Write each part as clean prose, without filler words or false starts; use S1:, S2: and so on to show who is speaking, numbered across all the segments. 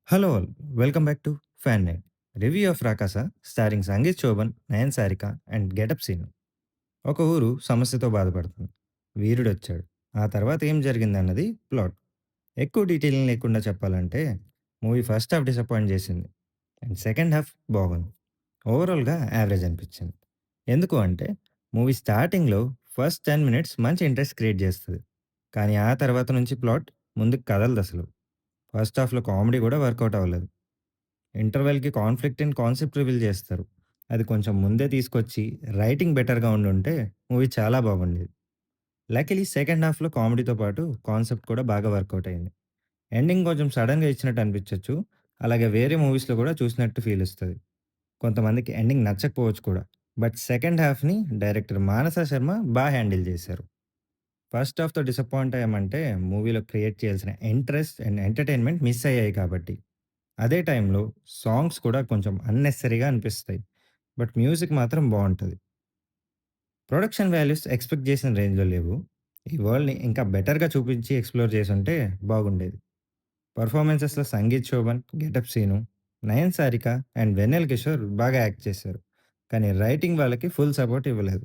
S1: Hello all. Welcome back to fan night. Review of 'Rakasa' starring Sangeeth Shobhan, Nayan Sarika and getup Seenu. ఒక ఊరు సమస్యతో బాధపడుతుంది. వీరుడొచ్చాడు. ఆ తర్వాత ఏం జరిగిందన్నది ప్లాట్. ఎక్కువ డీటెయిలింగ్ లేకుండా చెప్పాలంటే మూవీ ఫస్ట్ హాఫ్ డిసప్పాయింట్ చేసింది. అండ్ సెకండ్ హాఫ్ బాగుంది. ఓవరాల్‌గా యావరేజ్ అనిపించింది. ఎందుకు అంటే మూవీ స్టార్టింగ్‌లో ఫస్ట్ 10 మినిట్స్ మంచి ఇంట్రెస్ట్ క్రియేట్ చేస్తది. కానీ ఆ తర్వాత నుంచి ప్లాట్ ముందుకు కదలదసలు. ఫస్ట్ హాఫ్‌లో కామెడీ కూడా వర్కౌట్ అవ్వలేదు. ఇంటర్వెల్‌కి కాన్ఫ్లిక్ట్ అండ్ కాన్సెప్ట్ రివీల్ చేస్తారు. అది కొంచెం ముందే తీసుకొచ్చి రైటింగ్ బెటర్‌గా ఉండుంటే మూవీ చాలా బాగుండేది. లక్కీలీ సెకండ్ హాఫ్‌లో కామెడీతో పాటు కాన్సెప్ట్ కూడా బాగా వర్కౌట్ అయింది. ఎండింగ్ కొంచెం సడెన్‌గా ఇచ్చినట్టు అనిపించొచ్చు. అలాగే వేరే మూవీస్‌లో కూడా చూసినట్టు ఫీల్ ఒస్తది. కొంతమందికి ఎండింగ్ నచ్చకపోవచ్చు కూడా. బట్ సెకండ్ హాఫ్‌ని డైరెక్టర్ మానస శర్మ హ్యాండిల్ చేశారు. ఫస్ట్ హాఫ్‌తో డిసప్పాయింట్ అయ్యామంటే మూవీలో క్రియేట్ చేయాల్సిన ఇంట్రెస్ట్ అండ్ ఎంటర్‌టైన్‌మెంట్ మిస్ అయ్యాయి కాబట్టి. అదే టైంలో సాంగ్స్ కూడా కొంచెం అన్నెసెసరీగా అనిపిస్తాయి. బట్ మ్యూజిక్ మాత్రం బావుంటది. ప్రొడక్షన్ వాల్యూస్ ఎక్స్‌పెక్ట్ చేసిన రేంజ్‌లో లేవు. ఈ వరల్డ్‌ని ఇంకా బెటర్‌గా చూపించి ఎక్స్‌ప్లోర్ చేసుంటే బాగుండేది. పెర్ఫార్మన్సెస్‌లో సంగీత్ శోభన్, గెటప్ సీను, నయన్ సారిక అండ్ వెన్నెల కిషోర్ బాగా యాక్ట్ చేశారు. కానీ రైటింగ్ వాళ్ళకి ఫుల్ సపోర్ట్ ఇవ్వలేదు.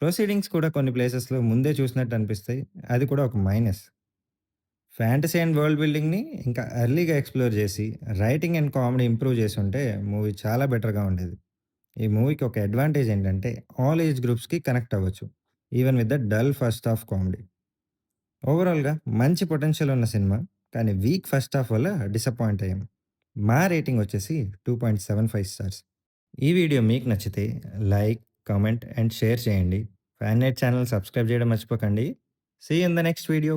S1: ప్రొసీడింగ్స్ కూడా కొన్ని ప్లేసెస్‌లో ముందే చూసినట్టు అనిపిస్తాయి. అది కూడా ఒక మైనస్. ఫ్యాంటసీ అండ్ వరల్డ్ బిల్డింగ్‌ని ఇంకా ఎర్లీగా ఎక్స్‌ప్లోర్ చేసి, రైటింగ్ అండ్ కామెడీ ఇంప్రూవ్ చేసుంటే మూవీ చాలా బెటర్‌గా ఉండేది. ఈ మూవీకి ఒక అడ్వాంటేజ్ ఏంటంటే, ఆల్ ఏజ్ గ్రూప్స్‌కి కనెక్ట్ అవ్వచ్చు. Even with the dull first half comedy. ఓవరాల్‌గా మంచి పొటెన్షియల్ ఉన్న సినిమా. కానీ వీక్ ఫస్ట్ హాఫ్ వల్ల డిసప్పాయింట్ అయ్యాం. మా రేటింగ్ వచ్చేసి 2.75 స్టార్స్. ఈ వీడియో మీకు నచ్చితే లైక్, కామెంట్ అండ్ షేర్ చేయండి. ఫ్యాన్ నైట్ ఛానెల్ సబ్స్క్రైబ్ చేయడం మర్చిపోకండి. See you in the next video.